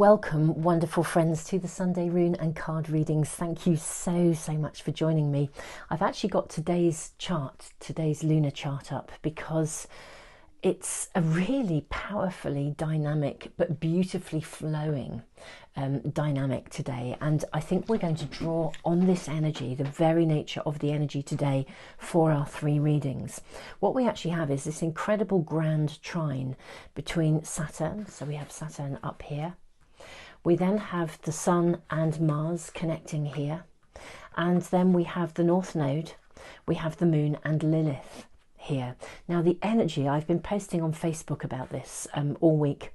Welcome, wonderful friends, to the Sunday Rune and Card Readings. Thank you so much for joining me. I've actually got today's lunar chart up because it's a really powerfully dynamic but beautifully flowing dynamic today, and I think we're going to draw on this energy, the very nature of the energy today, for our three readings. What we actually have is this incredible grand trine between Saturn, so we have Saturn up here. We then have the Sun and Mars connecting here, and then we have the North Node, we have the Moon and Lilith here. Now the energy, I've been posting on Facebook about this all week.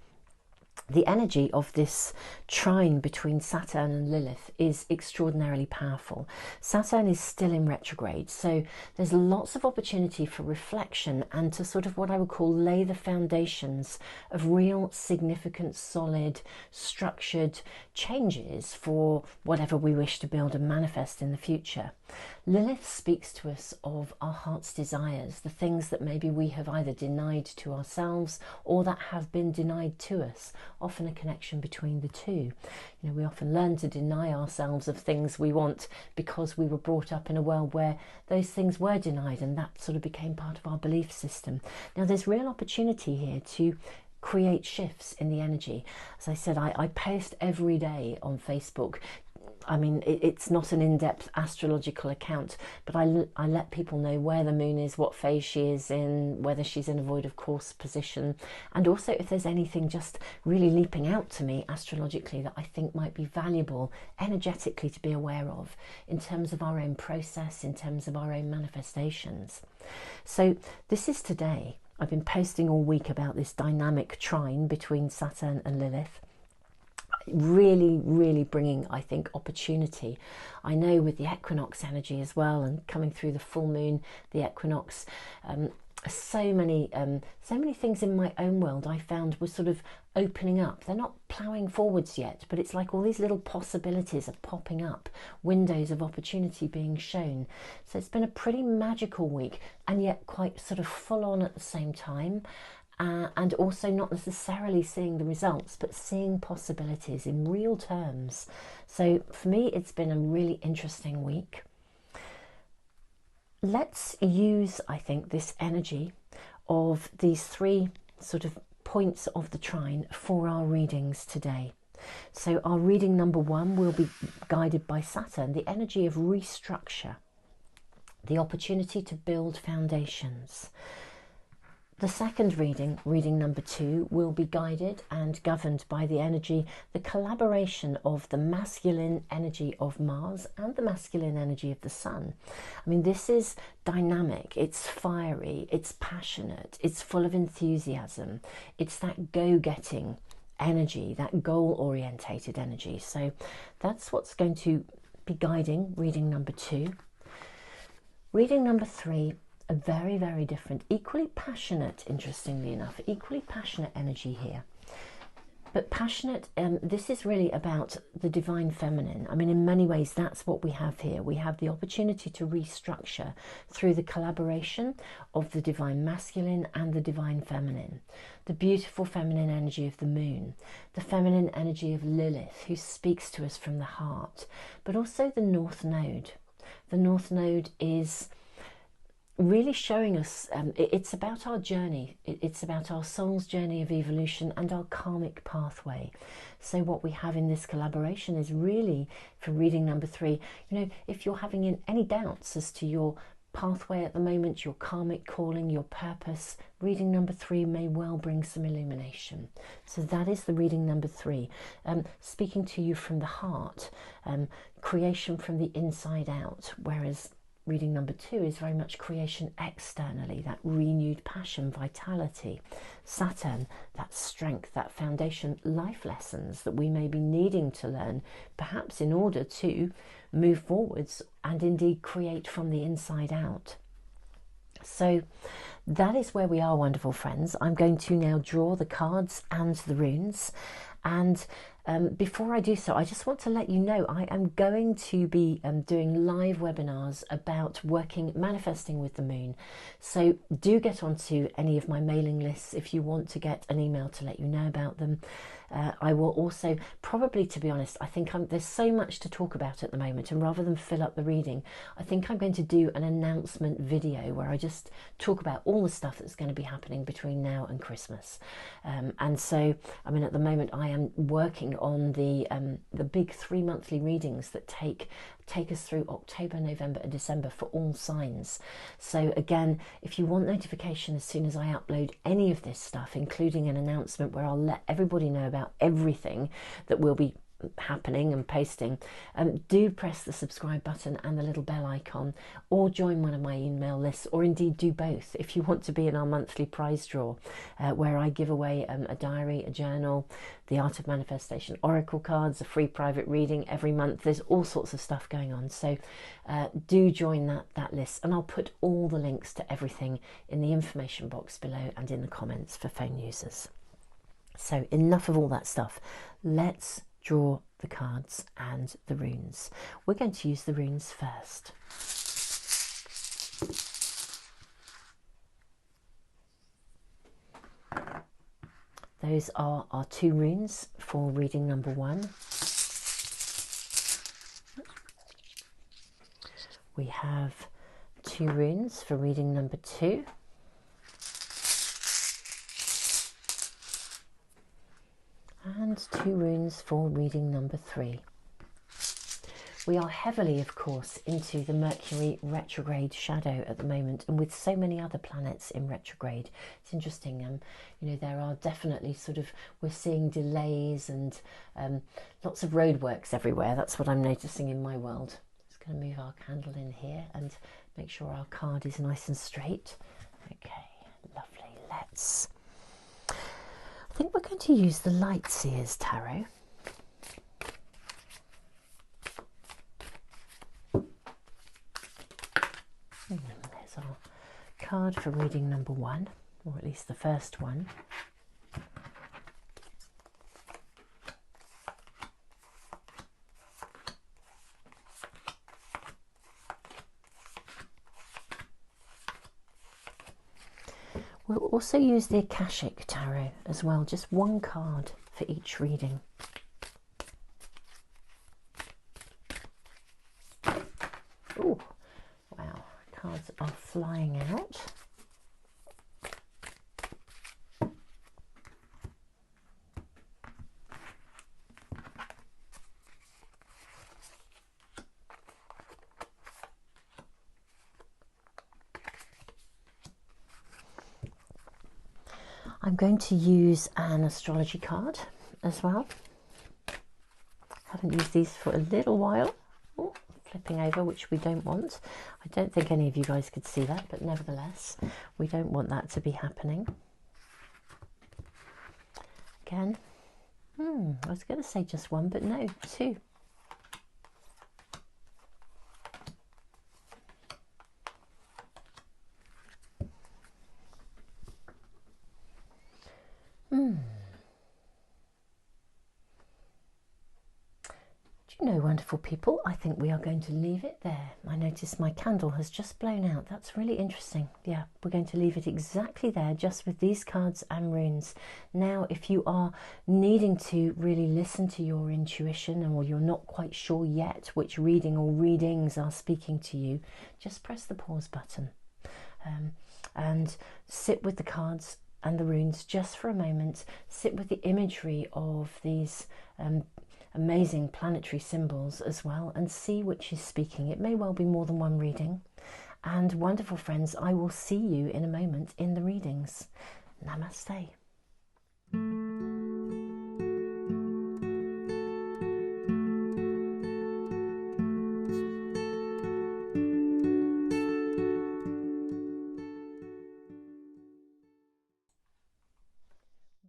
The energy of this trine between Saturn and Lilith is extraordinarily powerful. Saturn is still in retrograde, so there's lots of opportunity for reflection and to sort of what I would call lay the foundations of real significant, solid, structured changes for whatever we wish to build and manifest in the future. Lilith speaks to us of our heart's desires, the things that maybe we have either denied to ourselves or that have been denied to us. Often a connection between the two. You know, we often learn to deny ourselves of things we want because we were brought up in a world where those things were denied, and that sort of became part of our belief system. Now there's real opportunity here to create shifts in the energy. As I said, I post every day on Facebook. I mean, it's not an in-depth astrological account, but I let people know where the moon is, what phase she is in, whether she's in a void of course position, and also if there's anything just really leaping out to me astrologically that I think might be valuable energetically to be aware of in terms of our own process, in terms of our own manifestations. So this is today. I've been posting all week about this dynamic trine between Saturn and Lilith. Really bringing, I think, opportunity. I know with the equinox energy as well, and coming through the full moon, the equinox, so many things in my own world I found were sort of opening up. They're not ploughing forwards yet, but it's like all these little possibilities are popping up, windows of opportunity being shown. So it's been a pretty magical week, and yet quite sort of full on at the same time. And also not necessarily seeing the results, but seeing possibilities in real terms. So for me, it's been a really interesting week. Let's use, I think, this energy of these three sort of points of the trine for our readings today. So our reading number one will be guided by Saturn, the energy of restructure, the opportunity to build foundations. The second reading, reading number two, will be guided and governed by the energy, the collaboration of the masculine energy of Mars and the masculine energy of the Sun. I mean, this is dynamic, it's fiery, it's passionate, it's full of enthusiasm. It's that go-getting energy, that goal-orientated energy. So that's what's going to be guiding reading number two. Reading number three, a very different, equally passionate, interestingly enough, equally passionate energy here. But passionate, this is really about the divine feminine. I mean, in many ways, that's what we have here. We have the opportunity to restructure through the collaboration of the divine masculine and the divine feminine. The beautiful feminine energy of the moon, the feminine energy of Lilith, who speaks to us from the heart, but also the North Node. The North Node is really showing us, it's about our journey, it's about our soul's journey of evolution and our karmic pathway. So what we have in this collaboration is really, for reading number three, you know, if you're having any doubts as to your pathway at the moment, your karmic calling, your purpose, reading number three may well bring some illumination. So that is the reading number three, speaking to you from the heart, creation from the inside out, whereas reading number two is very much creation externally, that renewed passion, vitality. Saturn, that strength, that foundation, life lessons that we may be needing to learn, perhaps in order to move forwards and indeed create from the inside out. So that is where we are, wonderful friends. I'm going to now draw the cards and the runes. And before I do so, I just want to let you know I am going to be doing live webinars about manifesting with the moon. So do get onto any of my mailing lists if you want to get an email to let you know about them. I will also probably, to be honest, I think there's so much to talk about at the moment, and rather than fill up the reading, I think I'm going to do an announcement video where I just talk about all the stuff that's going to be happening between now and Christmas. And so, I mean, at the moment I am working on the big 3 monthly readings that take us through October, November and December for all signs. So again, if you want notification as soon as I upload any of this stuff, including an announcement where I'll let everybody know about everything that will be happening and posting, do press the subscribe button and the little bell icon, or join one of my email lists, or indeed do both if you want to be in our monthly prize draw, where I give away a diary, a journal, the Art of Manifestation oracle cards, a free private reading every month. There's all sorts of stuff going on, so do join that list, and I'll put all the links to everything in the information box below and in the comments for phone users. So enough of all that stuff. Let's draw the cards and the runes. We're going to use the runes first. Those are our 2 runes for reading number 1. We have 2 runes for reading number 2. And 2 runes for reading number 3. We are heavily, of course, into the Mercury retrograde shadow at the moment, and with so many other planets in retrograde, it's interesting. You know, there are definitely we're seeing delays and lots of roadworks everywhere. That's what I'm noticing in my world. Just going to move our candle in here and make sure our card is nice and straight. Okay, lovely. I think we're going to use the Light Seers Tarot. There's our card for reading number 1, or at least the first one. We'll also use the Akashic Tarot as well, just 1 card for each reading. Oh, wow, cards are flying out. I'm going to use an astrology card as well. Haven't used these for a little while. Oh, flipping over, which we don't want. I don't think any of you guys could see that, but nevertheless, we don't want that to be happening. Again, I was going to say just 1, but no, 2. Do you know, wonderful people, I think we are going to leave it there. I notice my candle has just blown out. That's really interesting. Yeah, we're going to leave it exactly there, just with these cards and runes. Now, if you are needing to really listen to your intuition, or you're not quite sure yet which reading or readings are speaking to you, just press the pause button and sit with the cards and the runes just for a moment. Sit with the imagery of these amazing planetary symbols as well, and see which is speaking. It may well be more than 1 reading. And wonderful friends, I will see you in a moment in the readings. Namaste.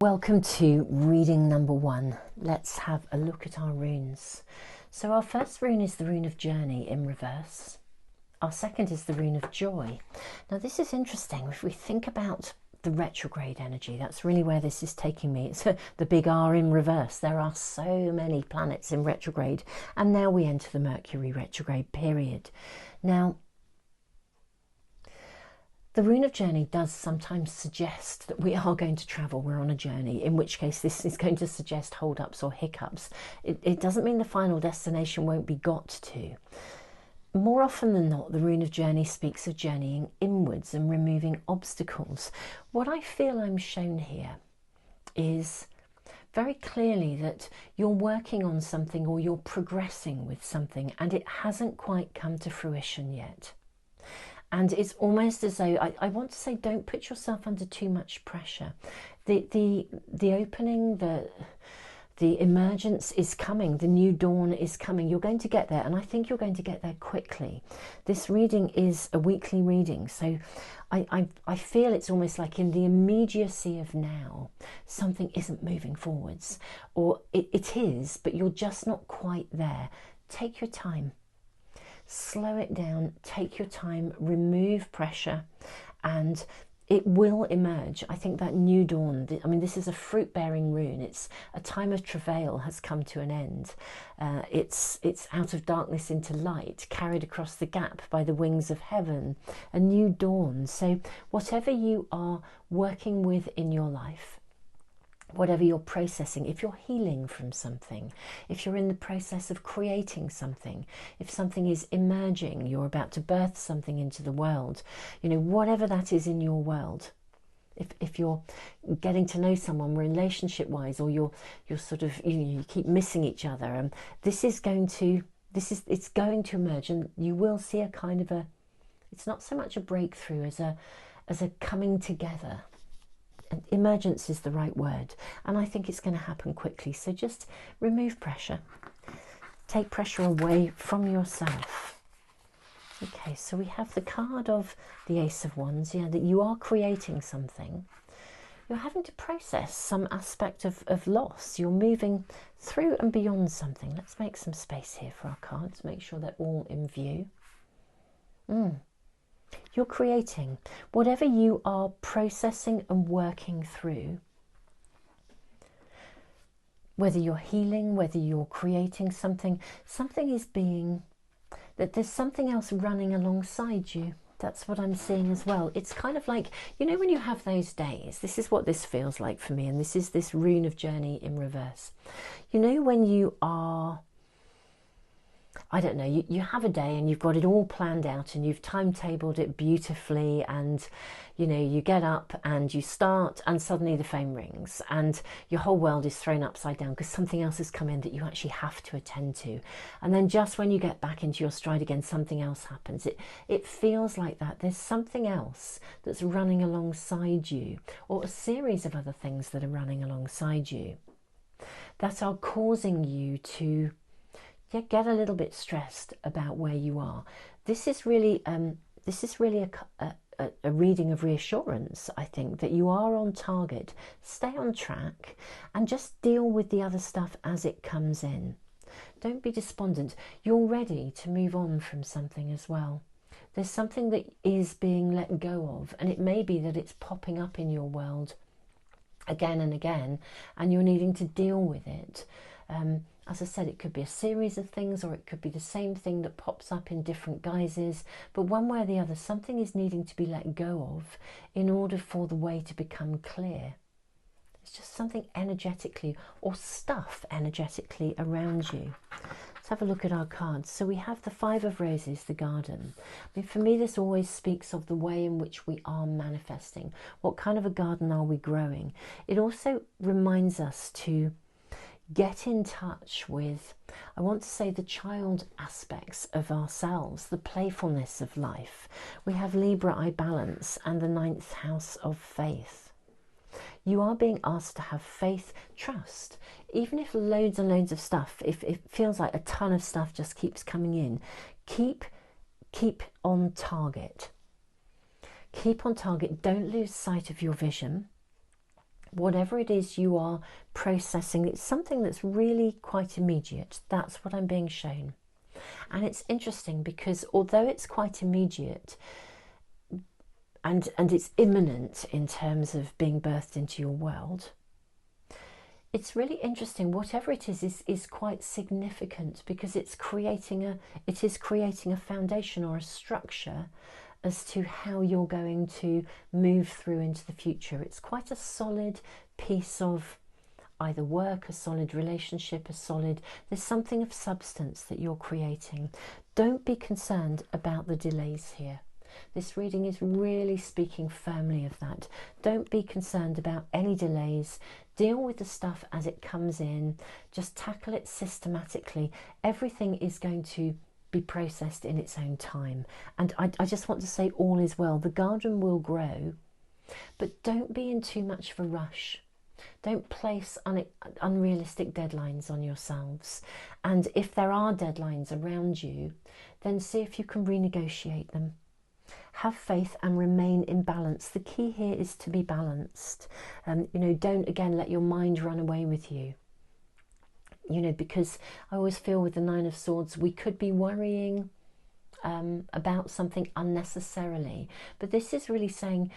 Welcome to reading number 1. Let's have a look at our runes. So our first rune is the rune of journey in reverse. Our second is the rune of joy. Now this is interesting. If we think about the retrograde energy, that's really where this is taking me. It's the big R in reverse. There are so many planets in retrograde, and now we enter the Mercury retrograde period. Now, The rune of journey does sometimes suggest that we are going to travel, we're on a journey, in which case this is going to suggest hold-ups or hiccups. It doesn't mean the final destination won't be got to. More often than not, the rune of journey speaks of journeying inwards and removing obstacles. What I feel I'm shown here is very clearly that you're working on something or you're progressing with something and it hasn't quite come to fruition yet. And it's almost as though, I want to say, don't put yourself under too much pressure. The opening, the emergence is coming, the new dawn is coming. You're going to get there, and I think you're going to get there quickly. This reading is a weekly reading, so I feel it's almost like in the immediacy of now, something isn't moving forwards, or it is, but you're just not quite there. Take your time. Slow it down, take your time, remove pressure, and it will emerge. I think that new dawn, I mean, this is a fruit-bearing rune. It's a time of travail has come to an end. It's out of darkness into light, carried across the gap by the wings of heaven, a new dawn. So whatever you are working with in your life, whatever you're processing, if you're healing from something, if you're in the process of creating something, if something is emerging, you're about to birth something into the world, you know, whatever that is in your world, if you're getting to know someone relationship wise, or you're sort of, you keep missing each other, it's going to emerge, and you will see a kind of it's not so much a breakthrough as a coming together. Emergence is the right word, and I think it's going to happen quickly. So just remove pressure, take pressure away from yourself. Okay, so we have the card of the Ace of Wands, yeah, that you are creating something. You're having to process some aspect of loss. You're moving through and beyond something. Let's make some space here for our cards, make sure they're all in view. You're creating whatever you are processing and working through, whether you're healing, whether you're creating something is being, that there's something else running alongside you. That's what I'm seeing as well. It's kind of like, you know, when you have those days, this is what this feels like for me, and this is this rune of journey in reverse. You know, when you are, I don't know, you have a day and you've got it all planned out and you've timetabled it beautifully, and you know, you get up and you start and suddenly the phone rings and your whole world is thrown upside down because something else has come in that you actually have to attend to. And then just when you get back into your stride again, something else happens. It feels like that. There's something else that's running alongside you, or a series of other things that are running alongside you that are causing you to get a little bit stressed about where you are. This is really a reading of reassurance, I think, that you are on target. Stay on track and just deal with the other stuff as it comes in. Don't be despondent. You're ready to move on from something as well. There's something that is being let go of, and it may be that it's popping up in your world again and again, and you're needing to deal with it. As I said, it could be a series of things, or it could be the same thing that pops up in different guises, but one way or the other, something is needing to be let go of in order for the way to become clear. It's just something energetically, or stuff energetically around you. Let's have a look at our cards. So we have the Five of Roses, the garden. I mean, for me, this always speaks of the way in which we are manifesting. What kind of a garden are we growing? It also reminds us to get in touch with, I want to say, the child aspects of ourselves, the playfulness of life. We have Libra, I balance, and the 9th house of faith. You are being asked to have faith, trust, even if loads and loads of stuff, if it feels like a ton of stuff just keeps coming in, keep on target. Keep on target. Don't lose sight of your vision. Whatever it is you are processing, it's something that's really quite immediate. That's what I'm being shown. And it's interesting because although it's quite immediate and it's imminent in terms of being birthed into your world, it's really interesting. Whatever it is quite significant because it is creating a foundation or a structure as to how you're going to move through into the future. It's quite a solid piece of either work, a solid relationship, there's something of substance that you're creating. Don't be concerned about the delays here. This reading is really speaking firmly of that. Don't be concerned about any delays. Deal with the stuff as it comes in. Just tackle it systematically. Everything is going to be processed in its own time. And I just want to say all is well. The garden will grow, but don't be in too much of a rush. Don't place unrealistic deadlines on yourselves. And if there are deadlines around you, then see if you can renegotiate them. Have faith and remain in balance. The key here is to be balanced. Don't again let your mind run away with you. Because I always feel with the Nine of Swords, we could be worrying about something unnecessarily. But this is really saying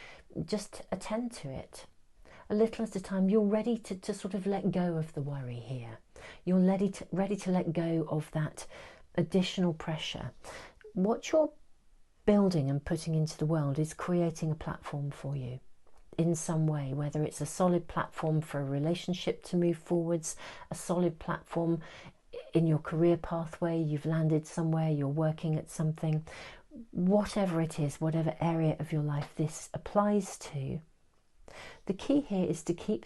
just attend to it. A little at a time. You're ready to sort of let go of the worry here. You're ready to let go of that additional pressure. What you're building and putting into the world is creating a platform for you in some way, whether it's a solid platform for a relationship to move forwards, a solid platform in your career pathway, you've landed somewhere, you're working at something, whatever it is, whatever area of your life this applies to. The key here is to keep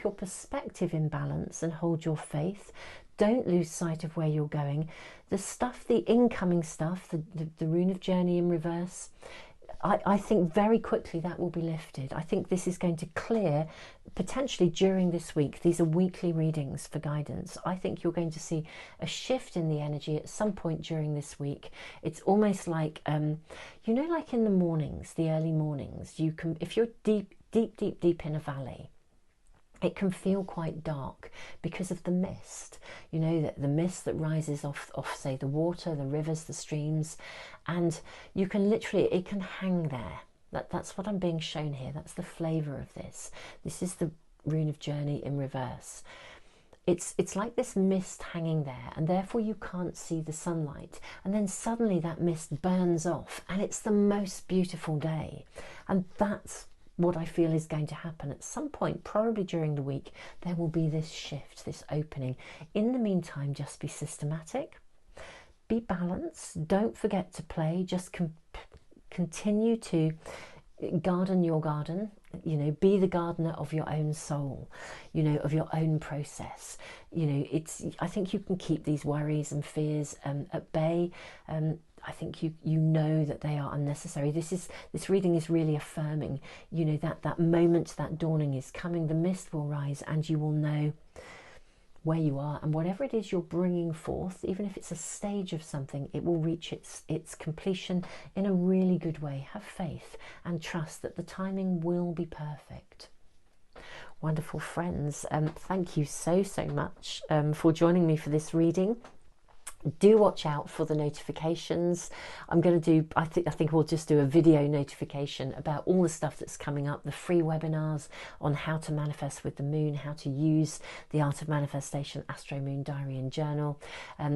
your perspective in balance and hold your faith. Don't lose sight of where you're going. The incoming stuff, the rune of journey in reverse, I think very quickly that will be lifted. I think this is going to clear potentially during this week. These are weekly readings for guidance. I think you're going to see a shift in the energy at some point during this week. It's almost like, like in the mornings, the early mornings, you can, if you're deep in a valley, it can feel quite dark because of the mist, the mist that rises off say the water, the rivers, the streams, and you can it can hang there. That's what I'm being shown here. That's the flavour of this. This is the rune of journey in reverse. It's like this mist hanging there, and therefore you can't see the sunlight, and then suddenly that mist burns off and it's the most beautiful day. And that's what I feel is going to happen at some point, probably during the week. There will be this shift, this opening. In the meantime, just be systematic, be balanced, don't forget to play, just continue to garden your garden, be the gardener of your own soul, of your own process. I think you can keep these worries and fears at bay. I think you know that they are unnecessary. This reading is really affirming, that moment, that dawning is coming. The mist will rise and you will know where you are, and whatever it is you're bringing forth, even if it's a stage of something, it will reach its completion in a really good way. Have faith and trust that the timing will be perfect. Wonderful friends, thank you so much for joining me for this reading. Do watch out for the notifications. I'm going to do, I think we'll just do a video notification about all the stuff that's coming up, the free webinars on how to manifest with the moon, how to use the art of manifestation, Astro-Moon diary and journal.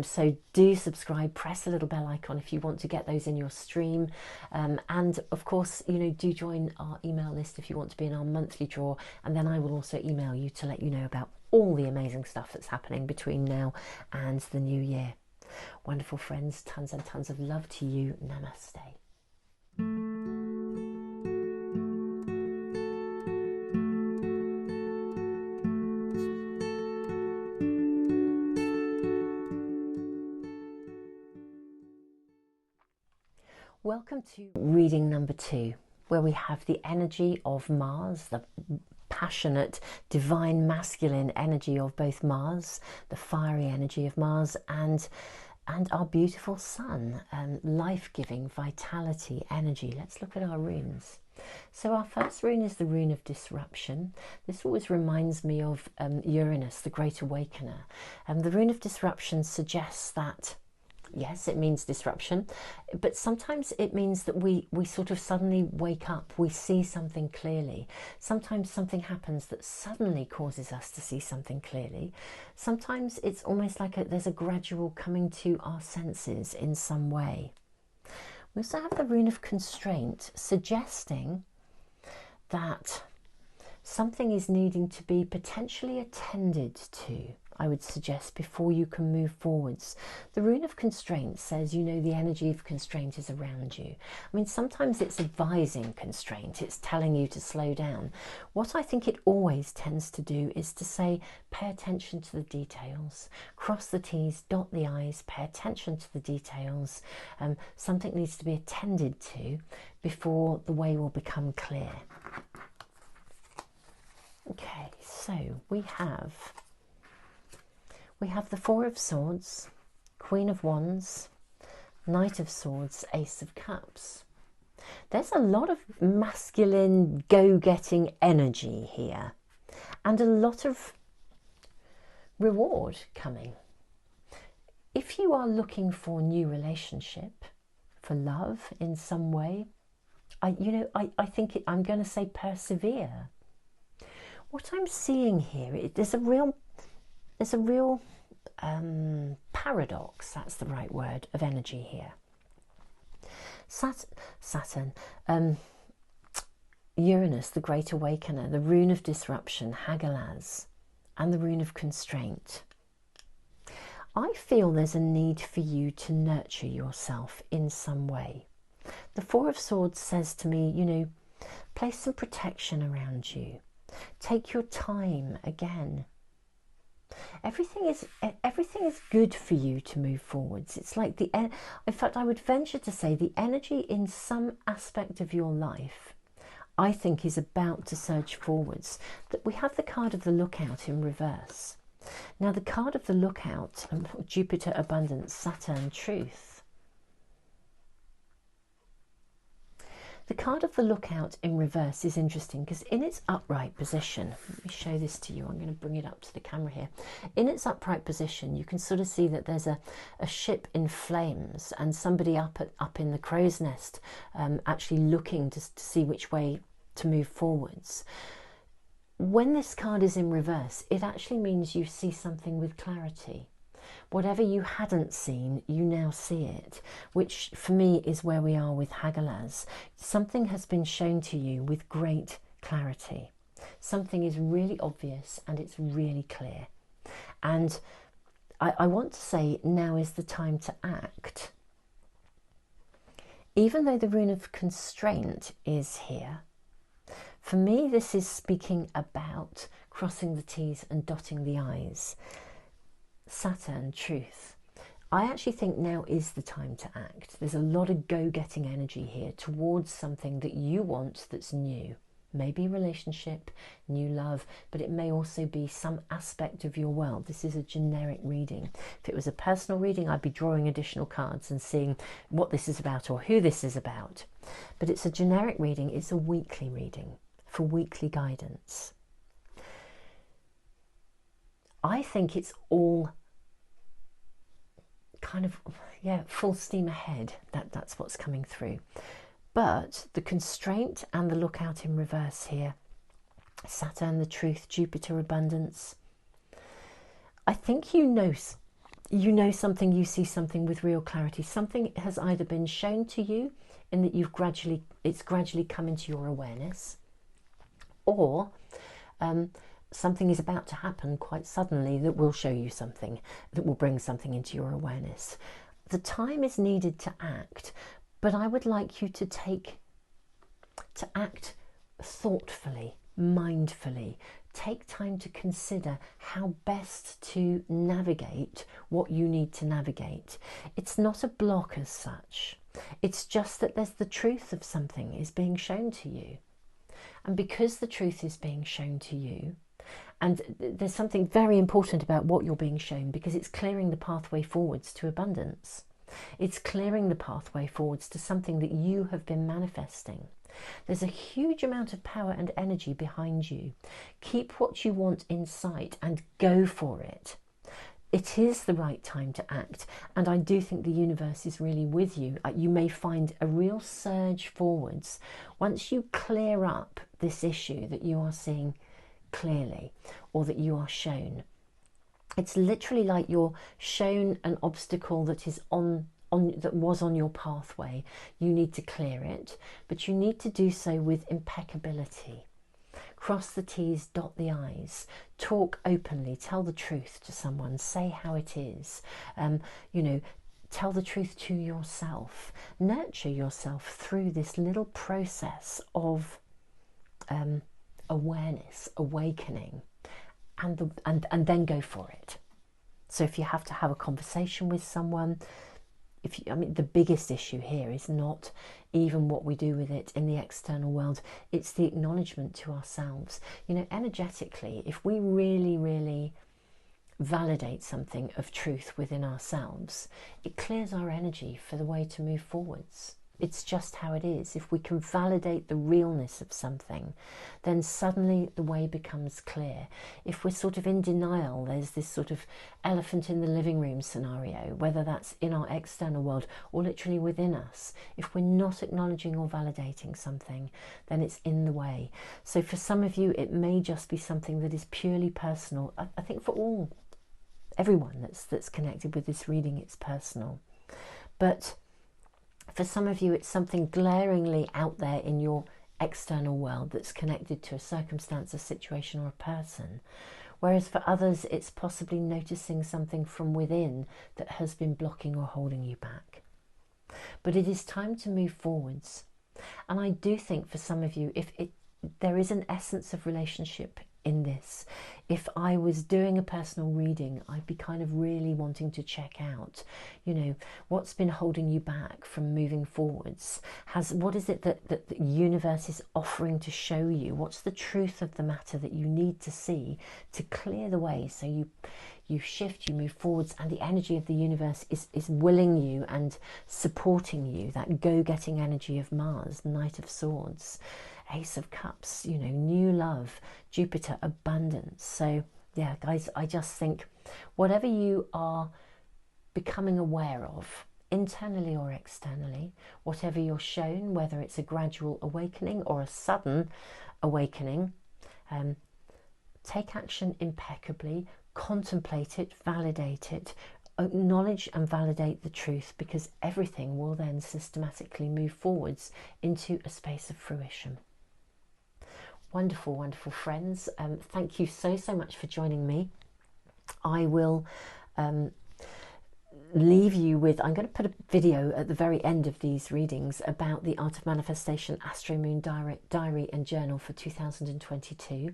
So do subscribe, press the little bell icon if you want to get those in your stream. And of course, do join our email list if you want to be in our monthly draw. And then I will also email you to let you know about all the amazing stuff that's happening between now and the new year. Wonderful friends, tons and tons of love to you. Namaste. Welcome to reading number 2, where we have the energy of Mars, the passionate, divine, masculine energy of both Mars, the fiery energy of Mars, and our beautiful sun, life-giving, vitality, energy. Let's look at our runes. So our first rune is the rune of disruption. This always reminds me of Uranus, the Great Awakener. The rune of disruption suggests that, yes, it means disruption, but sometimes it means that we sort of suddenly wake up, we see something clearly. Sometimes something happens that suddenly causes us to see something clearly. Sometimes it's almost like there's a gradual coming to our senses in some way. We also have the rune of constraint, suggesting that something is needing to be potentially attended to, I would suggest, before you can move forwards. The rune of constraint says, you know, the energy of constraint is around you. I mean, sometimes it's advising constraint, it's telling you to slow down. What I think it always tends to do is to say, pay attention to the details, cross the T's, dot the I's, pay attention to the details. Something needs to be attended to before the way will become clear. Okay, so we have the Four of Swords, Queen of Wands, Knight of Swords, Ace of Cups. There's a lot of masculine go-getting energy here and a lot of reward coming. If you are looking for a new relationship, for love in some way, I think I'm going to say persevere. What I'm seeing here, there's a real paradox, that's the right word, of energy here. Saturn, Uranus, the Great Awakener, the rune of disruption, Hagalaz, and the rune of constraint. I feel there's a need for you to nurture yourself in some way. The Four of Swords says to me, you know, place some protection around you. Take your time again. Everything is good for you to move forwards. It's like in fact, I would venture to say the energy in some aspect of your life, I think, is about to surge forwards. That we have the card of the Lookout in reverse. Now, the card of the Lookout, Jupiter, abundance, Saturn, truth. The card of the Lookout in reverse is interesting because in its upright position, let me show this to you, I'm going to bring it up to the camera here. In its upright position, you can sort of see that there's a ship in flames and somebody up in the crow's nest actually looking to see which way to move forwards. When this card is in reverse, it actually means you see something with clarity. Whatever you hadn't seen, you now see it, which for me is where we are with Hagalaz. Something has been shown to you with great clarity. Something is really obvious and it's really clear. And I want to say now is the time to act. Even though the rune of constraint is here, for me this is speaking about crossing the T's and dotting the I's. Saturn, truth. I actually think now is the time to act. There's a lot of go-getting energy here towards something that you want that's new. Maybe relationship, new love, but it may also be some aspect of your world. This is a generic reading. If it was a personal reading, I'd be drawing additional cards and seeing what this is about or who this is about. But it's a generic reading. It's a weekly reading for weekly guidance. I think it's all kind of, yeah, full steam ahead. That's what's coming through. But the constraint and the Lookout in reverse here, Saturn, the truth, Jupiter, abundance. I think you know something, you see something with real clarity. Something has either been shown to you in that it's gradually come into your awareness, or something is about to happen quite suddenly that will show you something, that will bring something into your awareness. The time is needed to act, but I would like you to act thoughtfully, mindfully. Take time to consider how best to navigate what you need to navigate. It's not a block as such. It's just that there's the truth of something is being shown to you. And because the truth is being shown to you, and there's something very important about what you're being shown, because it's clearing the pathway forwards to abundance. It's clearing the pathway forwards to something that you have been manifesting. There's a huge amount of power and energy behind you. Keep what you want in sight and go for it. It is the right time to act, and I do think the universe is really with you. You may find a real surge forwards once you clear up this issue that you are seeing clearly, or that you are shown. It's literally like you're shown an obstacle that is on that was on your pathway, you need to clear it, but you need to do so with impeccability. Cross the T's, dot the I's, talk openly, tell the truth to someone, say how it is, you know, tell the truth to yourself, nurture yourself through this little process of awareness, awakening, and then go for it. So if you have to have a conversation with someone, I mean, the biggest issue here is not even what we do with it in the external world, it's the acknowledgement to ourselves. You know, energetically, if we really, really validate something of truth within ourselves, it clears our energy for the way to move forwards. It's just how it is. If we can validate the realness of something, then suddenly the way becomes clear. If we're sort of in denial, there's this sort of elephant in the living room scenario, whether that's in our external world or literally within us. If we're not acknowledging or validating something, then it's in the way. So for some of you, it may just be something that is purely personal. I think for everyone that's connected with this reading, it's personal. But for some of you, it's something glaringly out there in your external world that's connected to a circumstance, a situation, or a person. Whereas for others, it's possibly noticing something from within that has been blocking or holding you back. But it is time to move forwards. And I do think for some of you, there is an essence of relationship in this. If I was doing a personal reading, I'd be kind of really wanting to check out, you know, what's been holding you back from moving forwards. What is it that the universe is offering to show you? What's the truth of the matter that you need to see to clear the way, so you shift, you move forwards, and the energy of the universe is willing you and supporting you, that go-getting energy of Mars, Knight of Swords, Ace of Cups, you know, new love, Jupiter, abundance. So yeah, guys, I just think whatever you are becoming aware of, internally or externally, whatever you're shown, whether it's a gradual awakening or a sudden awakening, take action impeccably, contemplate it, validate it, acknowledge and validate the truth, because everything will then systematically move forwards into a space of fruition. Wonderful, wonderful friends. Thank you so much for joining me. I will leave you with, I'm going to put a video at the very end of these readings about the Art of Manifestation Astro-Moon Diary and Journal for 2022.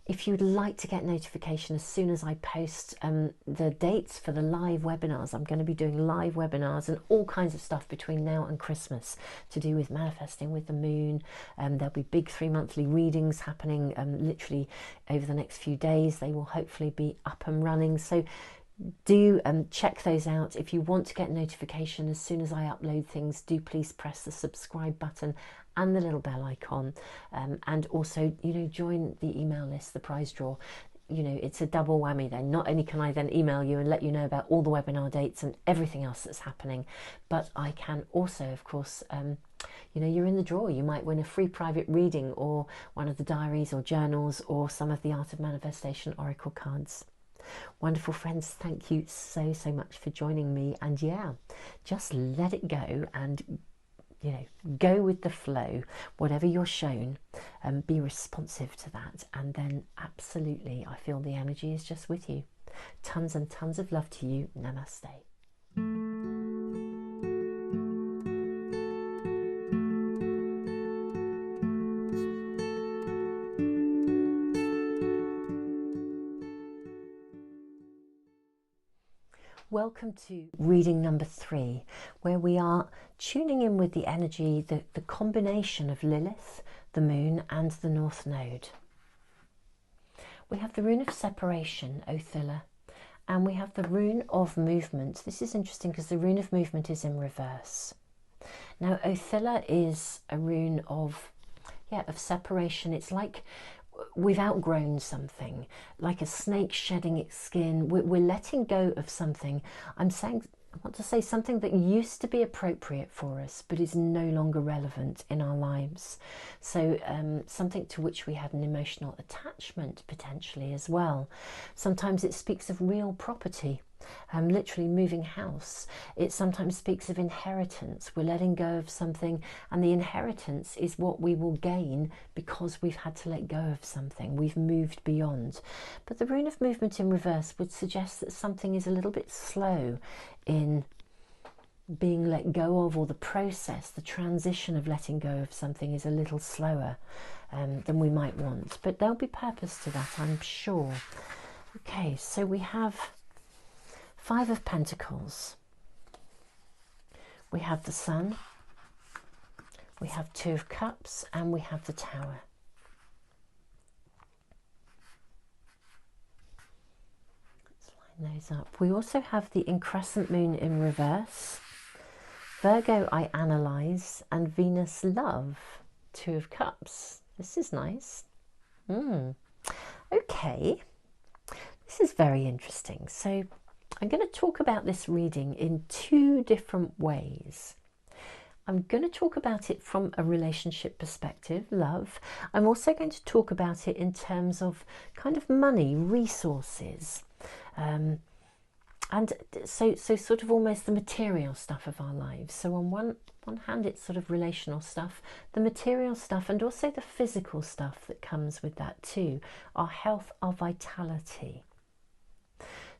If you'd like to get notification as soon as I post the dates for the live webinars, I'm going to be doing live webinars and all kinds of stuff between now and Christmas to do with manifesting with the moon. There'll be big 3 monthly readings happening literally over the next few days. They will hopefully be up and running. So do check those out. If you want to get notification as soon as I upload things, do please press the subscribe button and the little bell icon, and also, you know, join the email list, the prize draw. You know, it's a double whammy then. Not only can I then email you and let you know about all the webinar dates and everything else that's happening, but I can also, of course, you know, you're in the draw. You might win a free private reading or one of the diaries or journals or some of the Art of Manifestation Oracle cards. Wonderful friends, thank you so much for joining me. And yeah, just let it go and, you know, go with the flow. Whatever you're shown, be responsive to that, and then absolutely, I feel the energy is just with you. Tons and tons of love to you. Namaste. Welcome to reading number 3, where we are tuning in with the energy, the combination of Lilith, the moon, and the North Node. We have the rune of separation, Othilla, and we have the rune of movement. This is interesting because the rune of movement is in reverse. Now, Othilla is a rune of separation. It's like we've outgrown something, like a snake shedding its skin. We're letting go of something. I want to say something that used to be appropriate for us, but is no longer relevant in our lives. So something to which we had an emotional attachment potentially as well. Sometimes it speaks of real property. literally moving house. It sometimes speaks of inheritance. We're letting go of something, and the inheritance is what we will gain because we've had to let go of something. We've moved beyond. But the rune of movement in reverse would suggest that something is a little bit slow in being let go of, or the process, the transition of letting go of something is a little slower than we might want. But there'll be purpose to that, I'm sure. Okay, so we have Five of Pentacles. We have the Sun. We have Two of Cups, and we have the Tower. Let's line those up. We also have the Crescent Moon in reverse. Virgo, I analyze, and Venus, love. Two of Cups. This is nice. Okay. This is very interesting. So I'm going to talk about this reading in two different ways. I'm going to talk about it from a relationship perspective, love. I'm also going to talk about it in terms of kind of money, resources, and so sort of almost the material stuff of our lives. So on one hand, it's sort of relational stuff, the material stuff, and also the physical stuff that comes with that too, our health, our vitality.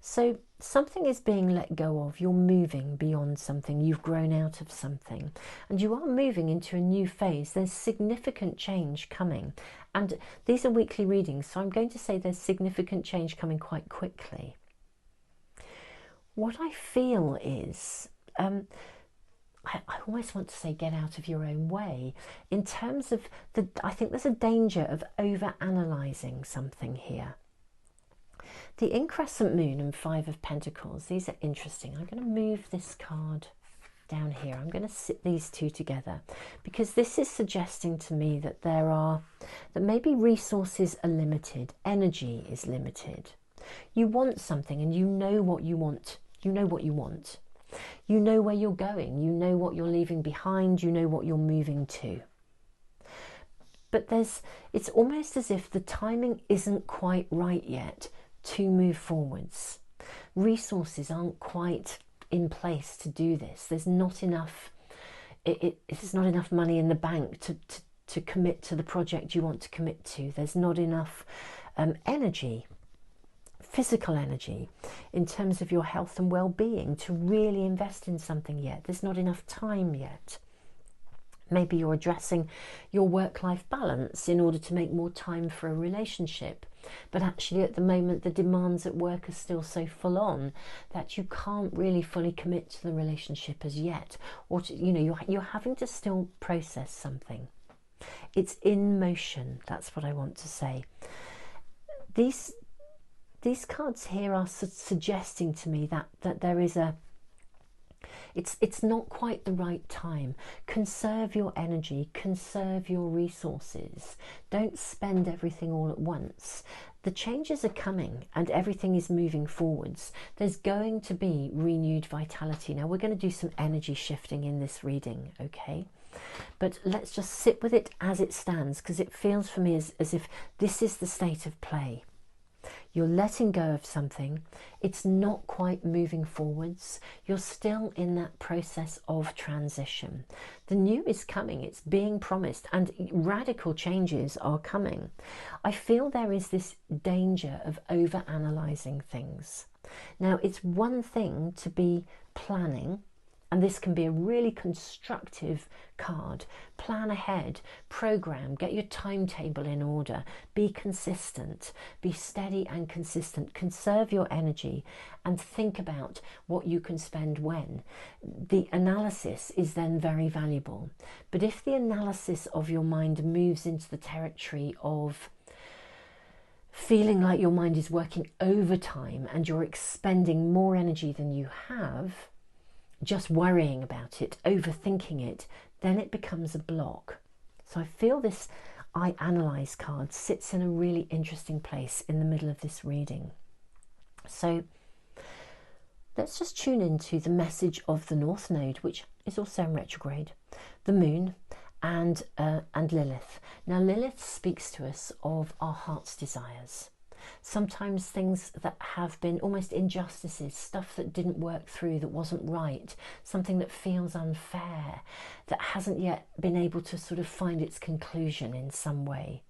So something is being let go of. You're moving beyond something. You've grown out of something. And you are moving into a new phase. There's significant change coming. And these are weekly readings, so I'm going to say there's significant change coming quite quickly. What I feel is, I almost want to say get out of your own way. In terms of, I think there's a danger of over-analysing something here. The Crescent Moon and Five of Pentacles, these are interesting. I'm going to move this card down here. I'm going to sit these two together because this is suggesting to me that that maybe resources are limited, energy is limited. You want something and you know what you want. You know what you want. You know where you're going. You know what you're leaving behind. You know what you're moving to. But it's almost as if the timing isn't quite right yet to move forwards. Resources aren't quite in place to do this. There's not enough. There's not enough money in the bank to commit to the project you want to commit to. There's not enough energy, physical energy, in terms of your health and well-being to really invest in something yet. There's not enough time yet. Maybe you're addressing your work-life balance in order to make more time for a relationship. But actually at the moment the demands at work are still so full on that you can't really fully commit to the relationship as yet. Or you're having to still process something. It's in motion, that's what I want to say. These cards here are suggesting to me that there is it's not quite the right time. Conserve your energy, conserve your resources. Don't spend everything all at once. The changes are coming and everything is moving forwards. There's going to be renewed vitality. Now we're going to do some energy shifting in this reading, okay? But let's just sit with it as it stands, because it feels for me as if this is the state of play. You're letting go of something. It's not quite moving forwards. You're still in that process of transition. The new is coming. It's being promised, and radical changes are coming. I feel there is this danger of over-analysing things. Now, it's one thing to be planning, and this can be a really constructive card. Plan ahead, program, get your timetable in order, be consistent, be steady and consistent, conserve your energy and think about what you can spend when. The analysis is then very valuable. But if the analysis of your mind moves into the territory of feeling like your mind is working overtime and you're expending more energy than you have, just worrying about it, overthinking it, then it becomes a block. So I feel this I Analyze card sits in a really interesting place in the middle of this reading. So let's just tune into the message of the North Node, which is also in retrograde, the Moon, and Lilith. Now Lilith speaks to us of our heart's desires. Sometimes things that have been almost injustices, stuff that didn't work through, that wasn't right, something that feels unfair, that hasn't yet been able to sort of find its conclusion in some way.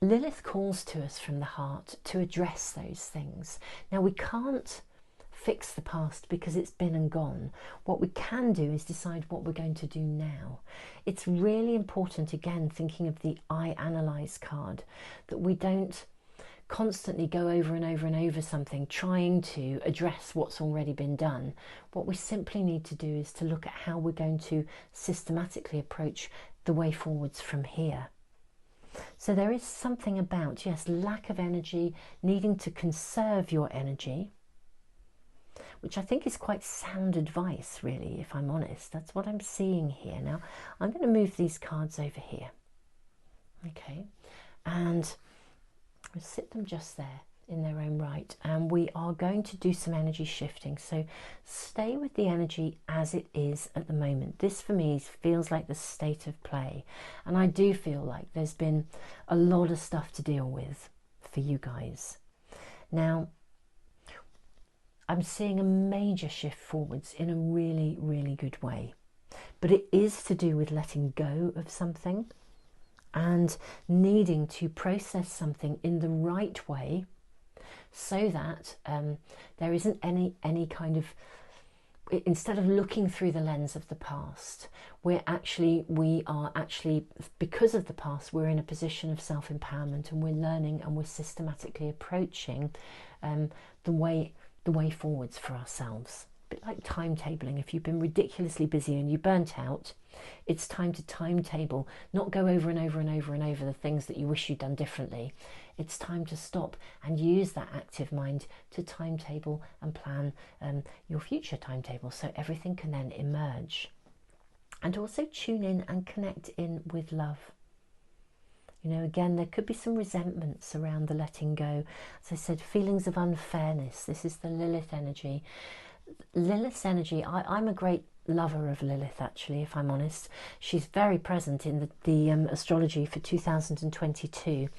Lilith calls to us from the heart to address those things. Now, we can't fix the past because it's been and gone. What we can do is decide what we're going to do now. It's really important, again, thinking of the I analyze card, that we don't constantly go over and over and over something trying to address what's already been done. What we simply need to do is to look at how we're going to systematically approach the way forwards from here. So there is something about, yes, lack of energy, needing to conserve your energy, which I think is quite sound advice, really, if I'm honest. That's what I'm seeing here. Now, I'm going to move these cards over here. Okay, and I'll sit them just there in their own right. And we are going to do some energy shifting. So stay with the energy as it is at the moment. This, for me, feels like the state of play. And I do feel like there's been a lot of stuff to deal with for you guys. Now, I'm seeing a major shift forwards in a really, really good way. But it is to do with letting go of something and needing to process something in the right way so that there isn't any kind of, instead of looking through the lens of the past, we are actually, because of the past, we're in a position of self-empowerment, and we're learning and we're systematically approaching the way forwards for ourselves. A bit like timetabling. If you've been ridiculously busy and you're burnt out, it's time to timetable, not go over and over and over and over the things that you wish you'd done differently. It's time to stop and use that active mind to timetable and plan your future timetable, so everything can then emerge. And also tune in and connect in with love. You know, again, there could be some resentments around the letting go. As I said, feelings of unfairness. This is the Lilith energy. Lilith's energy, I'm a great lover of Lilith, actually, if I'm honest. She's very present in the astrology for 2022.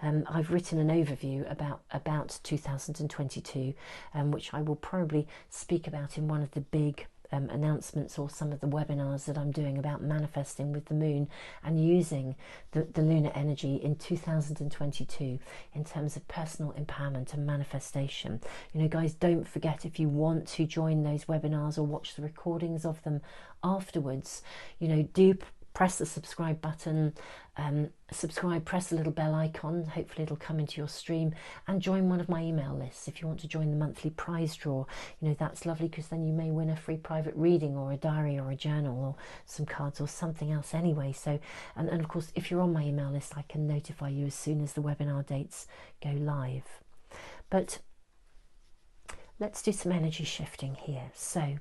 I've written an overview about 2022, which I will probably speak about in one of the big announcements or some of the webinars that I'm doing about manifesting with the moon and using the lunar energy in 2022 in terms of personal empowerment and manifestation. You know, guys, don't forget, if you want to join those webinars or watch the recordings of them afterwards, you know, do press the subscribe button, press the little bell icon, hopefully it'll come into your stream, and join one of my email lists. If you want to join the monthly prize draw, you know, that's lovely, because then you may win a free private reading or a diary or a journal or some cards or something else anyway. So, and of course, if you're on my email list, I can notify you as soon as the webinar dates go live. But let's do some energy shifting here. So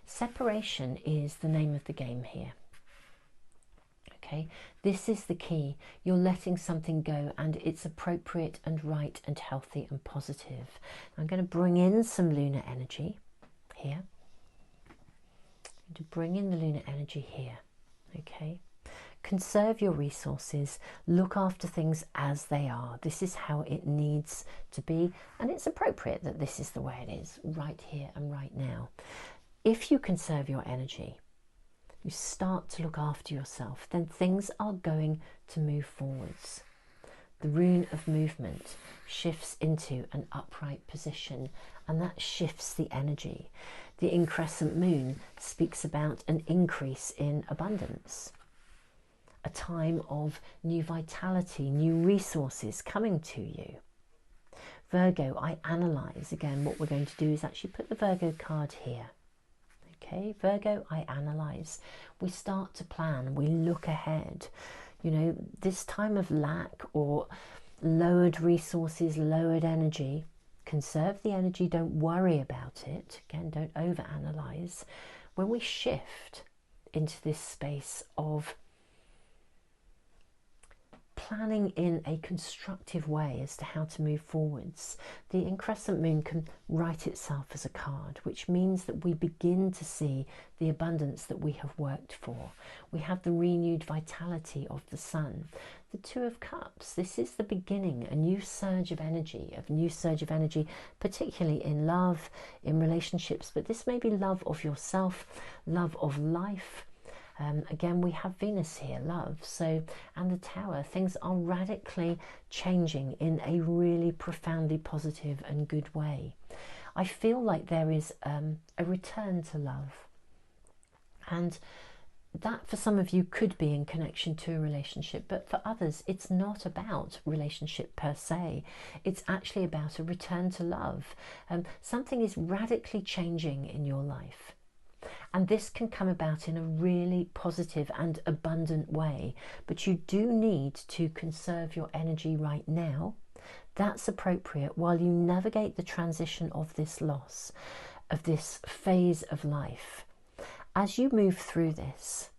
separation is the name of the game here. Okay, this is the key. You're letting something go, and it's appropriate and right and healthy and positive. I'm going to bring in some lunar energy here. I'm going to bring in the lunar energy here. Okay, conserve your resources, look after things as they are. This is how it needs to be, and it's appropriate that this is the way it is, right here and right now. If you conserve your energy, you start to look after yourself, then things are going to move forwards. The rune of movement shifts into an upright position, and that shifts the energy. The increscent moon speaks about an increase in abundance, a time of new vitality, new resources coming to you. Virgo, I analyze. Again, what we're going to do is actually put the Virgo card here. Okay, Virgo, I analyze. We start to plan, we look ahead. You know, this time of lack or lowered resources, lowered energy, conserve the energy, don't worry about it. Again, don't overanalyze. When we shift into this space of planning in a constructive way as to how to move forwards, the increscent moon can write itself as a card, which means that we begin to see the abundance that we have worked for. We have the renewed vitality of the sun. The Two of Cups, this is the beginning, a new surge of energy, particularly in love, in relationships, but this may be love of yourself, love of life. Again, we have Venus here, love, so, and the Tower. Things are radically changing in a really profoundly positive and good way. I feel like there is a return to love, and that for some of you could be in connection to a relationship, but for others it's not about relationship per se. It's actually about a return to love. Something is radically changing in your life, and this can come about in a really positive and abundant way, but you do need to conserve your energy right now. That's appropriate while you navigate the transition of this loss, of this phase of life. As you move through this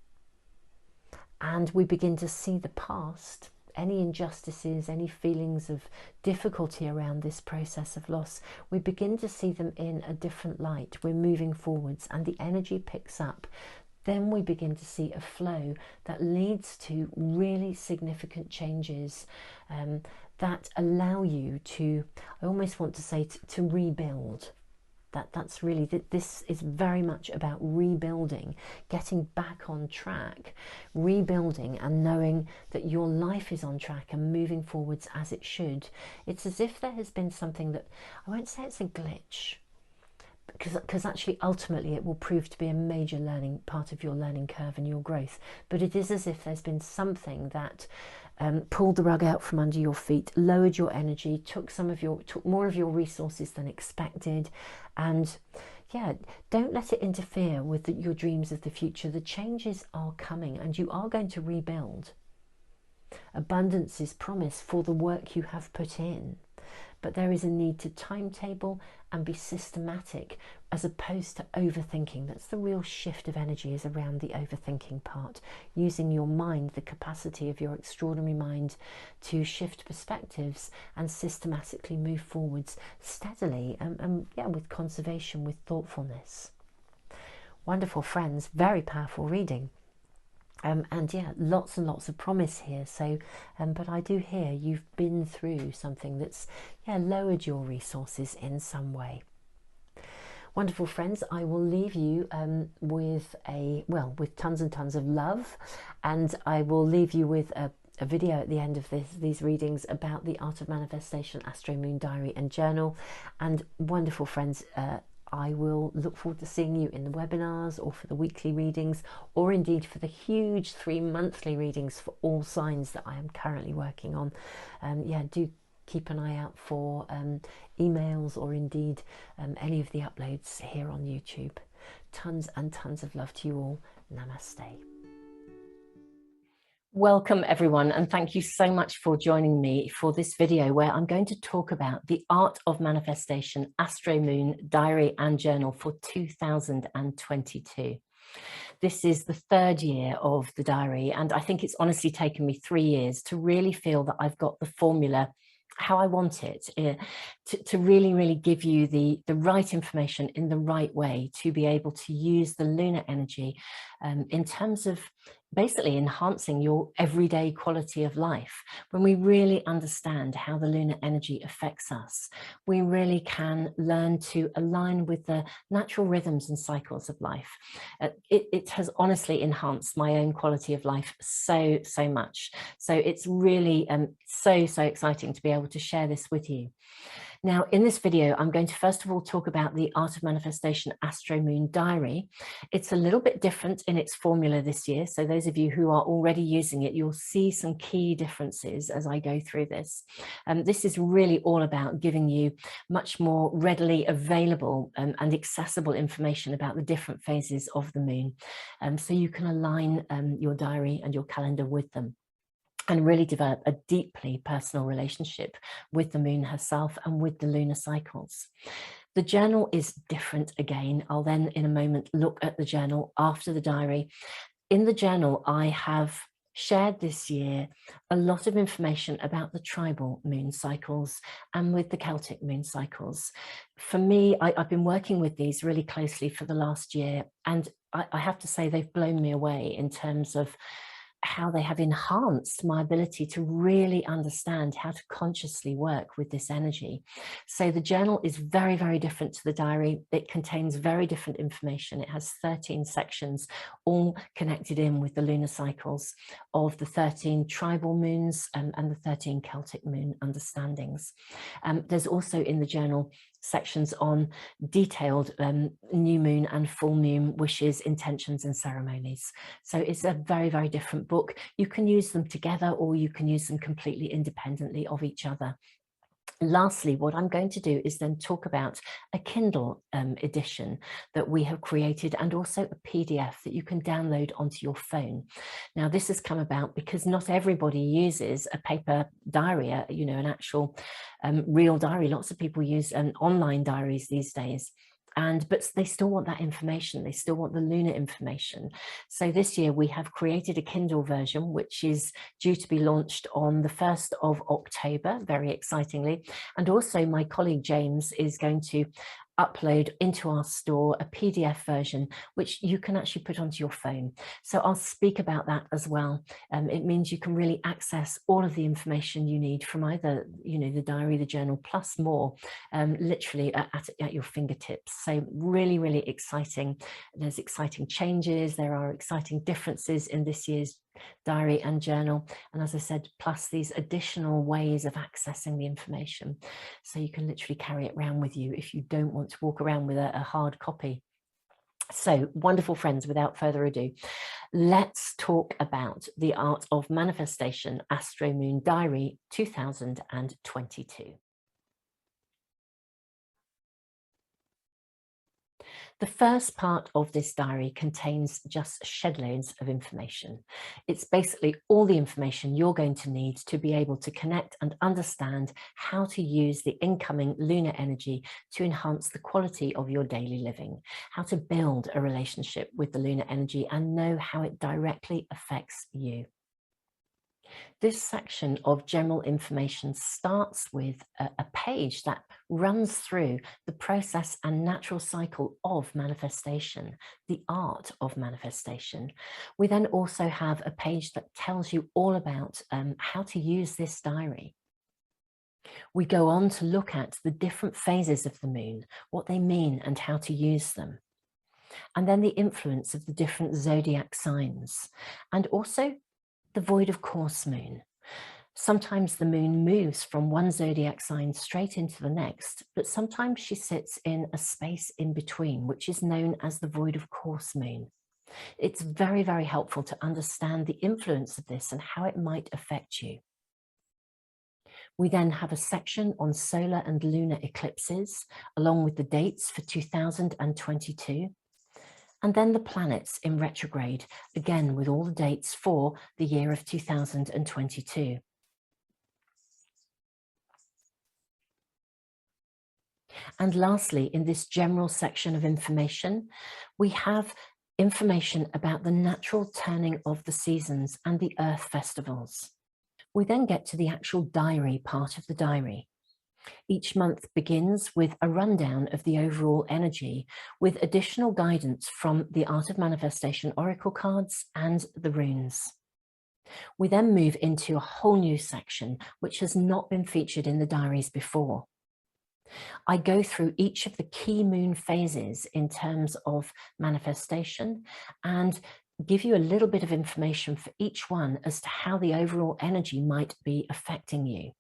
and we begin to see the past, any injustices, any feelings of difficulty around this process of loss, we begin to see them in a different light. We're moving forwards and the energy picks up. Then we begin to see a flow that leads to really significant changes that allow you to, I almost want to say, to rebuild. That's really, this is very much about rebuilding, getting back on track, rebuilding and knowing that your life is on track and moving forwards as it should. It's as if there has been something that, I won't say it's a glitch, because actually ultimately it will prove to be a major learning part of your learning curve and your growth, but it is as if there's been something that pulled the rug out from under your feet, lowered your energy, took more of your resources than expected. And yeah, don't let it interfere with your dreams of the future. The changes are coming and you are going to rebuild. Abundance is promised for the work you have put in, but there is a need to timetable and be systematic as opposed to overthinking. That's the real shift of energy, is around the overthinking part, using your mind, the capacity of your extraordinary mind to shift perspectives and systematically move forwards steadily and yeah, with conservation, with thoughtfulness. Wonderful friends, very powerful reading. And yeah, lots and lots of promise here. So, but I do hear you've been through something that's, yeah, lowered your resources in some way. Wonderful friends, I will leave you with tons and tons of love, and I will leave you with a video at the end of these readings about the Art of Manifestation, Astro-Moon Diary and Journal. And wonderful friends, I will look forward to seeing you in the webinars or for the weekly readings, or indeed for the huge 3 monthly readings for all signs that I am currently working on. Yeah, do keep an eye out for emails or indeed any of the uploads here on YouTube. Tons and tons of love to you all. Namaste. Welcome everyone, and thank you so much for joining me for this video where I'm going to talk about the Art of Manifestation, Astro-Moon Diary and Journal for 2022. This is the 3rd year of the diary, and I think it's honestly taken me 3 years to really feel that I've got the formula how I want it, to really give you the right information in the right way to be able to use the lunar energy in terms of basically enhancing your everyday quality of life. When we really understand how the lunar energy affects us, we really can learn to align with the natural rhythms and cycles of life. It has honestly enhanced my own quality of life so much. So it's really so exciting to be able to share this with you. Now, in this video, I'm going to first of all talk about the Art of Manifestation Astro-Moon Diary. It's a little bit different in its formula this year. So those of you who are already using it, you'll see some key differences as I go through this. This is really all about giving you much more readily available and accessible information about the different phases of the moon. So you can align your diary and your calendar with them, and really develop a deeply personal relationship with the moon herself and with the lunar cycles. The journal is different again. I'll then in a moment look at the journal after the diary. In the journal, I have shared this year a lot of information about the tribal moon cycles and with the Celtic moon cycles. For me, I've been working with these really closely for the last year, and I have to say they've blown me away in terms of how they have enhanced my ability to really understand how to consciously work with this energy. So the journal is very, very different to the diary. It contains very different information. It has 13 sections, all connected in with the lunar cycles of the 13 tribal moons and the 13 Celtic moon understandings. There's also in the journal sections on detailed new moon and full moon wishes, intentions and ceremonies. So it's a very, very different book. You can use them together or you can use them completely independently of each other. Lastly, what I'm going to do is then talk about a Kindle edition that we have created, and also a PDF that you can download onto your phone. Now, this has come about because not everybody uses a paper diary, you know, an actual real diary. Lots of people use online diaries these days. But they still want that information. They still want the lunar information. So this year we have created a Kindle version, which is due to be launched on the 1st of October, very excitingly. And also my colleague James is going to upload into our store a PDF version, which you can actually put onto your phone. So I'll speak about that as well. It means you can really access all of the information you need from either, you know, the diary, the journal, plus more, literally at your fingertips. So really, really exciting. There's exciting changes. There are exciting differences in this year's diary and journal, and as I said, plus these additional ways of accessing the information, so you can literally carry it around with you if you don't want to walk around with a hard copy. So wonderful friends, without further ado, let's talk about the art of manifestation, Astro-Moon Diary 2022. The first part of this diary contains just shed loads of information. It's basically all the information you're going to need to be able to connect and understand how to use the incoming lunar energy to enhance the quality of your daily living, how to build a relationship with the lunar energy and know how it directly affects you. This section of general information starts with a page that runs through the process and natural cycle of manifestation, the art of manifestation. We then also have a page that tells you all about how to use this diary. We go on to look at the different phases of the moon, what they mean and how to use them. And then the influence of the different zodiac signs, and also the void of course moon. Sometimes the moon moves from one zodiac sign straight into the next, but sometimes she sits in a space in between, which is known as the void of course moon. It's very, very helpful to understand the influence of this and how it might affect you. We then have a section on solar and lunar eclipses, along with the dates for 2022. And then the planets in retrograde, again with all the dates for the year of 2022. And lastly, in this general section of information, we have information about the natural turning of the seasons and the earth festivals. We then get to the actual diary part of the diary. Each month begins with a rundown of the overall energy, with additional guidance from the Art of Manifestation Oracle cards and the runes. We then move into a whole new section, which has not been featured in the diaries before. I go through each of the key moon phases in terms of manifestation and give you a little bit of information for each one as to how the overall energy might be affecting you.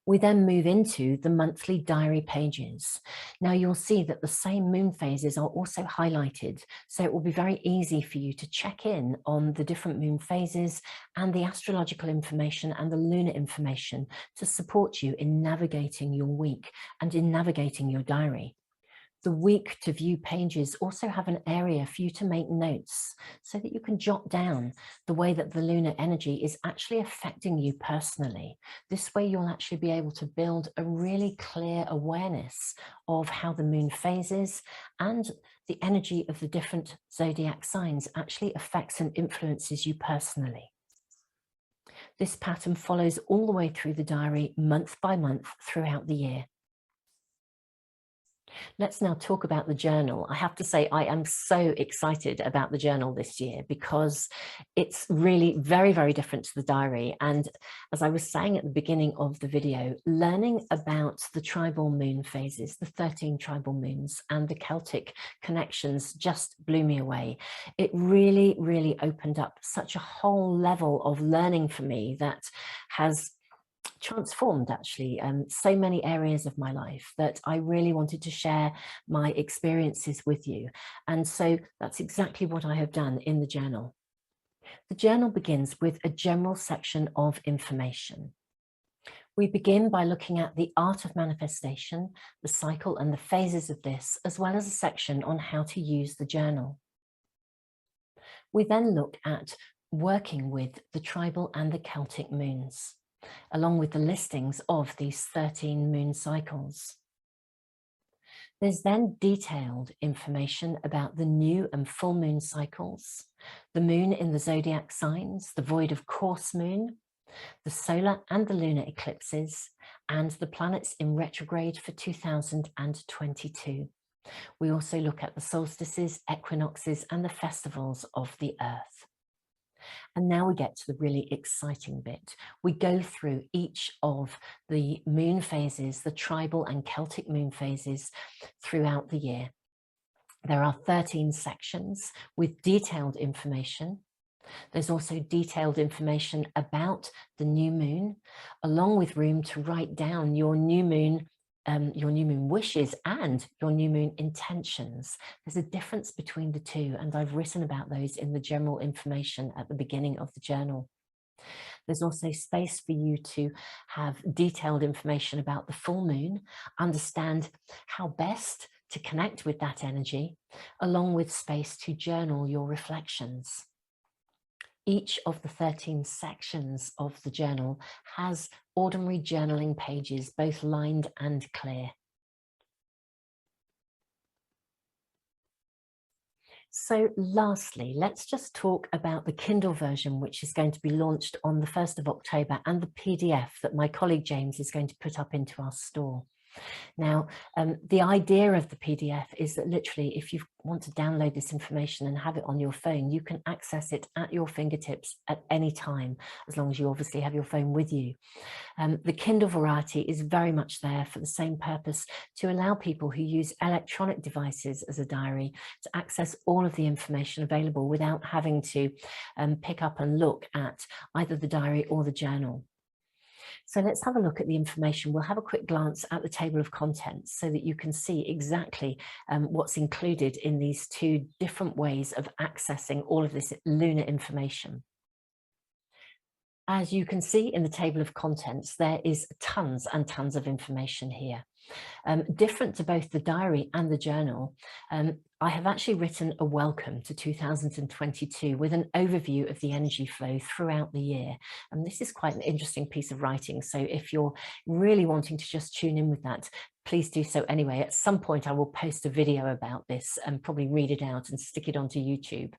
We then move into the monthly diary pages. Now you'll see that the same moon phases are also highlighted, so it will be very easy for you to check in on the different moon phases and the astrological information and the lunar information to support you in navigating your week and in navigating your diary. The week to view pages also have an area for you to make notes so that you can jot down the way that the lunar energy is actually affecting you personally. This way you'll actually be able to build a really clear awareness of how the moon phases and the energy of the different zodiac signs actually affects and influences you personally. This pattern follows all the way through the diary, month by month, throughout the year. Let's now talk about the journal. I have to say I am so excited about the journal this year because it's really very, very different to the diary. And as I was saying at the beginning of the video, learning about the tribal moon phases, the 13 tribal moons and the Celtic connections just blew me away. It really, really opened up such a whole level of learning for me that has transformed actually so many areas of my life that I really wanted to share my experiences with you. And so that's exactly what I have done in the journal. The journal begins with a general section of information. We begin by looking at the art of manifestation, the cycle and the phases of this, as well as a section on how to use the journal. We then look at working with the tribal and the Celtic moons, along with the listings of these 13 moon cycles. There's then detailed information about the new and full moon cycles, the moon in the zodiac signs, the void of course moon, the solar and the lunar eclipses, and the planets in retrograde for 2022. We also look at the solstices, equinoxes, and the festivals of the earth. And now we get to the really exciting bit. We go through each of the moon phases, the tribal and Celtic moon phases throughout the year. There are 13 sections with detailed information. There's also detailed information about the new moon, along with room to write down your new moon wishes and your new moon intentions. There's a difference between the two, and I've written about those in the general information at the beginning of the journal. There's also space for you to have detailed information about the full moon, understand how best to connect with that energy, along with space to journal your reflections. Each of the 13 sections of the journal has ordinary journaling pages, both lined and clear. So lastly, let's just talk about the Kindle version, which is going to be launched on the 1st of October, and the PDF that my colleague James is going to put up into our store. Now, the idea of the PDF is that literally, if you want to download this information and have it on your phone, you can access it at your fingertips at any time, as long as you obviously have your phone with you. The Kindle variety is very much there for the same purpose, to allow people who use electronic devices as a diary to access all of the information available without having to pick up and look at either the diary or the journal. So let's have a look at the information. We'll have a quick glance at the table of contents so that you can see exactly what's included in these two different ways of accessing all of this lunar information. As you can see in the table of contents, there is tons and tons of information here. Different to both the diary and the journal, I have actually written a welcome to 2022 with an overview of the energy flow throughout the year. And this is quite an interesting piece of writing. So if you're really wanting to just tune in with that, please do so anyway. At some point, I will post a video about this and probably read it out and stick it onto YouTube.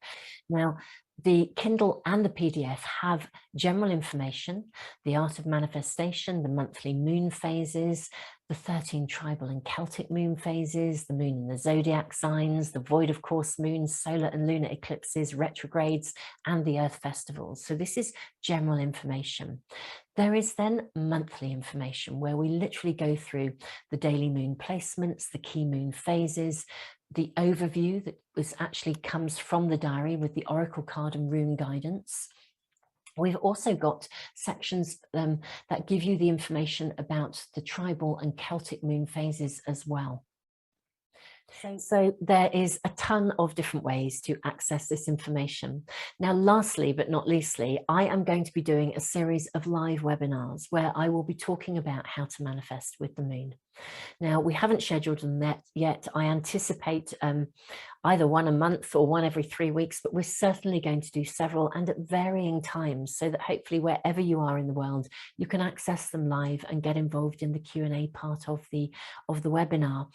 Now, the Kindle and the PDF have general information, the art of manifestation, the monthly moon phases, the 13 tribal and Celtic moon phases, the moon in the zodiac signs, the void of course moons, solar and lunar eclipses, retrogrades, and the earth festivals. So this is general information. There is then monthly information where we literally go through the daily moon placements, the key moon phases, the overview that actually comes from the diary with the oracle card and rune guidance. We've also got sections that give you the information about the tribal and Celtic moon phases as well. So there is a ton of different ways to access this information. Now, lastly, but not leastly, I am going to be doing a series of live webinars where I will be talking about how to manifest with the moon. Now, we haven't scheduled them yet. I anticipate either one a month or one every 3 weeks, but we're certainly going to do several and at varying times, so that hopefully wherever you are in the world, you can access them live and get involved in the Q&A part of the webinar.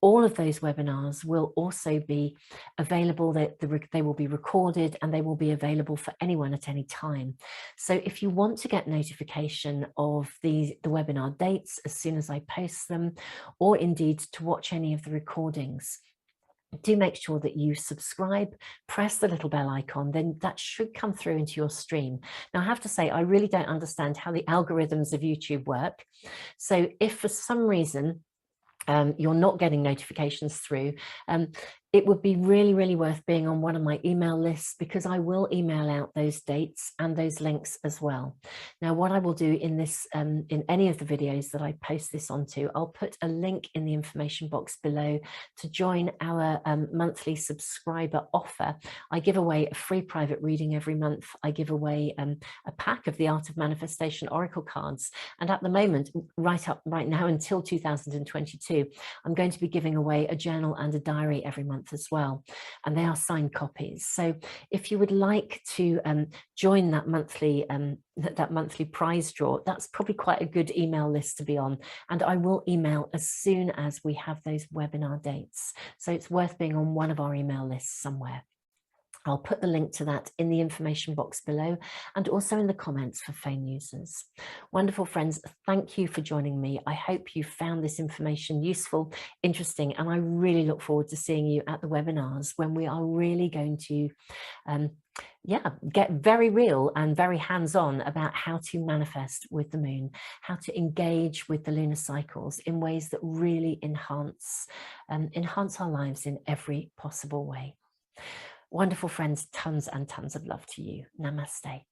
All of those webinars will also be available. They will be recorded and they will be available for anyone at any time. So if you want to get notification of the webinar dates as soon as I post them, or indeed to watch any of the recordings, do make sure that you subscribe, press the little bell icon, then that should come through into your stream. Now, I have to say, I really don't understand how the algorithms of YouTube work. So if for some reason you're not getting notifications through, it would be really, really worth being on one of my email lists, because I will email out those dates and those links as well. Now, what I will do in this, in any of the videos that I post this onto, I'll put a link in the information box below to join our monthly subscriber offer. I give away a free private reading every month. I give away a pack of the Art of Manifestation Oracle cards. And at the moment, right now until 2022, I'm going to be giving away a journal and a diary every month as well, and they are signed copies. So if you would like to join that monthly prize draw, that's probably quite a good email list to be on, and I will email as soon as we have those webinar dates. So it's worth being on one of our email lists somewhere. I'll put the link to that in the information box below and also in the comments for phone users. Wonderful friends, thank you for joining me. I hope you found this information useful, interesting, and I really look forward to seeing you at the webinars when we are really going to get very real and very hands-on about how to manifest with the moon, how to engage with the lunar cycles in ways that really enhance our lives in every possible way. Wonderful friends, tons and tons of love to you. Namaste.